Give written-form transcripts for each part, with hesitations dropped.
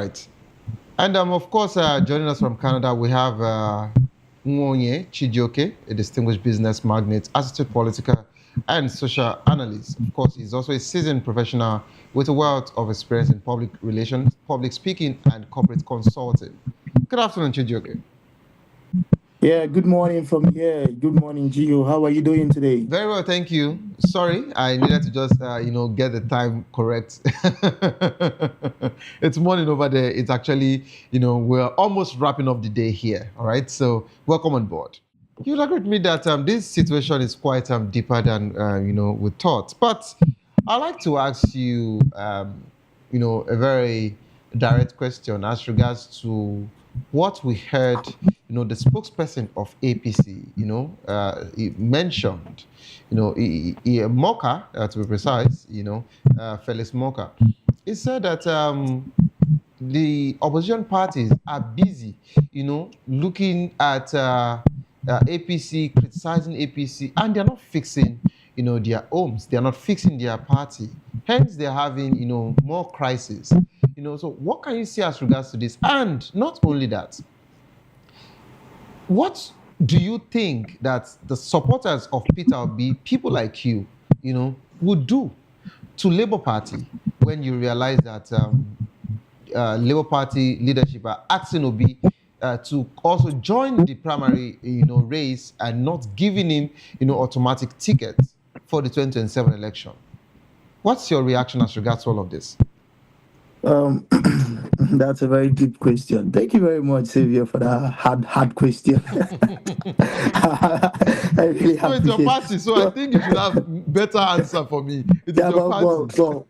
Right. And of course, joining us from Canada, we have Nwonye Chijioke, a distinguished business magnate, assistant political and social analyst. Of course, he's also a seasoned professional with a wealth of experience in public relations, public speaking, and corporate consulting. Good afternoon, Chijioke. Yeah, good morning from here. Good morning, Gio. How are you doing today? Very well, thank you. Sorry, I needed to just get the time correct. It's morning over there. It's actually we're almost wrapping up the day here. All right, so welcome on board. You'll agree with me that this situation is quite deeper than we thought. But I'd like to ask you a very direct question as regards to what we heard, the spokesperson of APC, he mentioned, Moka, to be precise, Felix Moka. He said that the opposition parties are busy, looking at APC, criticizing APC, and they're not fixing, their homes. They're not fixing their party. Hence, they're having, more crises. So what can you say as regards to this? And not only that, what do you think that the supporters of Peter Obi, people like you, would do to Labour Party when you realize that Labour Party leadership are asking Obi to also join the primary, race and not giving him, automatic tickets for the 2027 election? What's your reaction as regards to all of this? That's a very deep question. Thank you very much, Xavier, for that hard question. I really So it's your party, so I think you should have better answer for me. It's your party.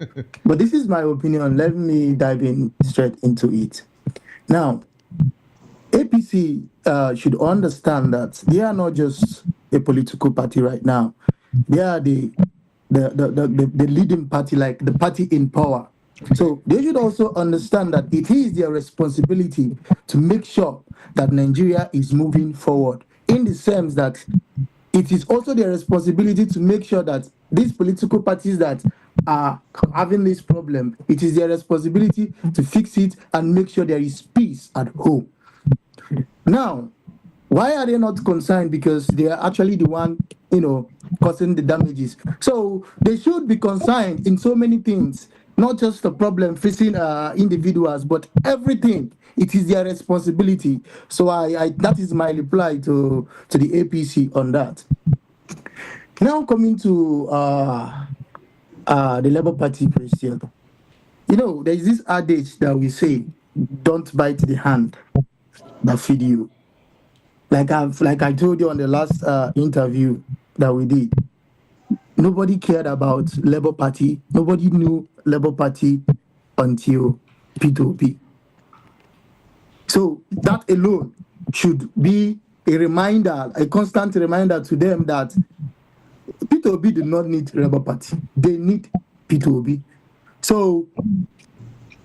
But this is my opinion. Let me dive in straight into it. Now, APC should understand that they are not just a political party right now. They are the leading party, like the party in power. So they should also understand that it is their responsibility to make sure that Nigeria is moving forward, in the sense that it is also their responsibility to make sure that these political parties that are having this problem, it is their responsibility to fix it and make sure there is peace at home. Now, why are they not concerned? Because they are actually the one, causing the damages. So they should be concerned in so many things, not just the problem facing individuals, but everything. It is their responsibility. So I that is my reply to the APC on that. Now coming to the Labour Party question. There is this adage that we say, don't bite the hand that feed you. Like I told you on the last interview that we did, nobody cared about Labour Party. Nobody knew Labour Party until P2P. So that alone should be a reminder, a constant reminder to them that P2P do not need Labour Party. They need P2P. So,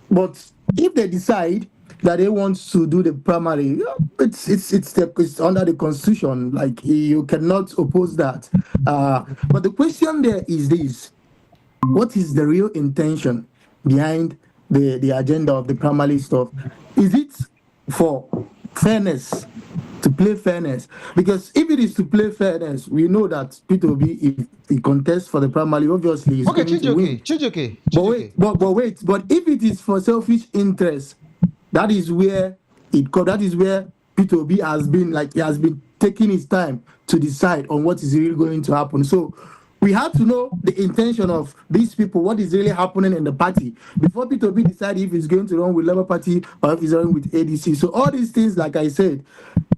but if they decide that they want to do the primary, it's under the constitution. Like, you cannot oppose that. But the question there is this: what is the real intention behind the agenda of the primary stuff? Is it for fairness, to play fairness? Because if it is to play fairness, we know that P2B, if he contests for the primary, obviously is going to win. But if it is for selfish interest, that is where P2B has been taking his time to decide on what is really going to happen. So we have to know the intention of these people, what is really happening in the party, before P2B decide if he's going to run with Labour Party or if he's running with ADC. So all these things, like I said,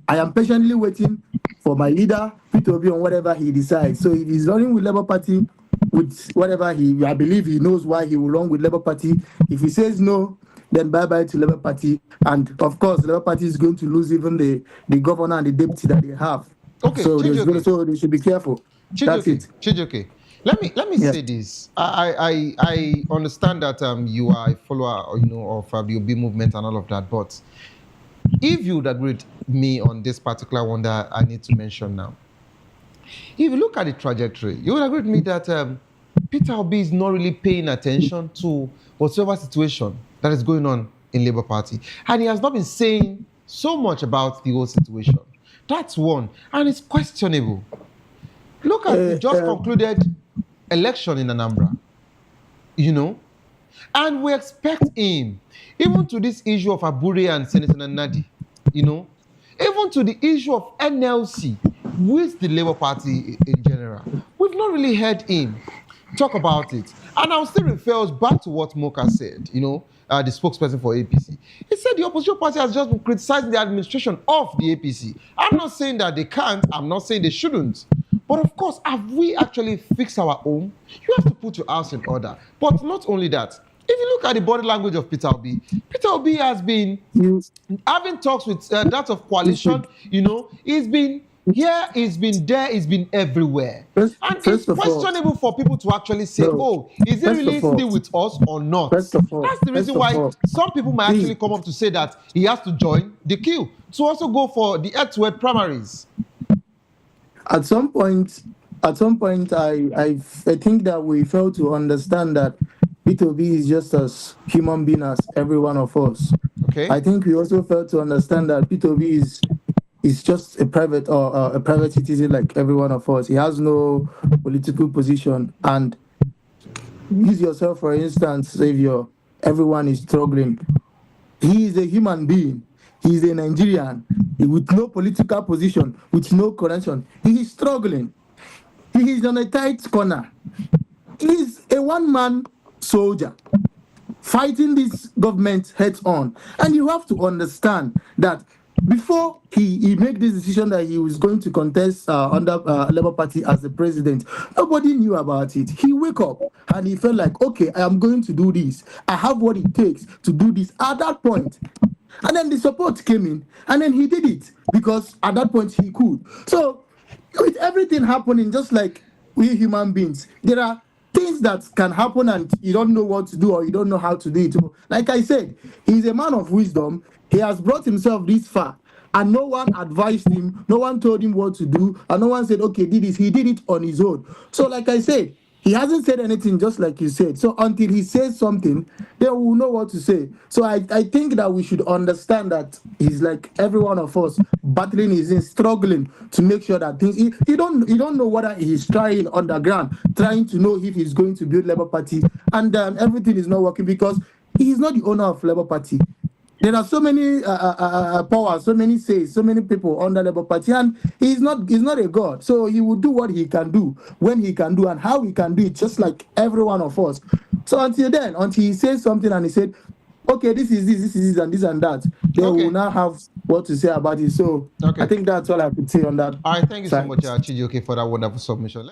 I am patiently waiting for my leader, P2B, on whatever he decides. So if he's running with Labour Party, with whatever I believe he knows why he will run with Labour Party. If he says no, then bye-bye to Labour Party. And of course, Labour Party is going to lose even the governor and the deputy that they have. Okay, so they should be careful. That's it. Chijioke, let me say this. I understand that you are a follower, of the Obi movement and all of that. But if you would agree with me on this particular one that I need to mention now, if you look at the trajectory, you would agree with me that Peter Obi is not really paying attention to whatever situation that is going on in Labour Party, and he has not been saying so much about the whole situation. That's one, and it's questionable. Look at the just concluded election in Anambra, and we expect him, even to this issue of Abure and Senator Nadi, even to the issue of NLC with the Labour Party in general. We've not really heard him talk about it. And I'll still refer us back to what Moka said, the spokesperson for APC. He said the opposition party has just been criticizing the administration of the APC. I'm not saying that they can't. I'm not saying they shouldn't. But of course, have we actually fixed our home? You have to put your house in order. But not only that, if you look at the body language of Peter Obi has been having talks with that of coalition, he's been here, he's been there, he's been everywhere. And it's questionable for people to actually say, is he really still with us or not? That's the reason why some people might actually come up to say that he has to join the queue to also go for the head-to-head primaries. At some point, I think that we fail to understand that Peter Obi is just as human being as every one of us. Okay. I think we also fail to understand that Peter Obi is just a private citizen like every one of us. He has no political position. And use yourself for instance, Savior. Everyone is struggling. He is a human being. He is a Nigerian with no political position, with no connection. He is struggling. He is on a tight corner. He is a one-man soldier fighting this government heads on. And you have to understand that before he made this decision that he was going to contest under Labour Party as the president, nobody knew about it. He wake up and he felt like, okay, I am going to do this. I have what it takes to do this at that point. And then the support came in, and then he did it because at that point he could. So with everything happening, just like we human beings, there are things that can happen and you don't know what to do or you don't know how to do it. Like I said, he's a man of wisdom. He has brought himself this far, and no one advised him, no one told him what to do, and no one said, okay, did this. He did it on his own. So like I said, he hasn't said anything, just like you said. So until he says something, they will know what to say. So I think that we should understand that he's like every one of us, battling his in, struggling to make sure that things. He don't know whether he's trying underground, trying to know if he's going to build Labour Party, and everything is not working because he's not the owner of Labour Party. There are so many powers, so many says, so many people under Labour Party, and he's not a god. So he will do what he can do, when he can do, and how he can do it, just like every one of us. So until he says something and he said, okay, this is this, and this and that, they will now have what to say about it. So I think that's all I could say on that. All right, thank you so much, Chijioke, for that wonderful submission.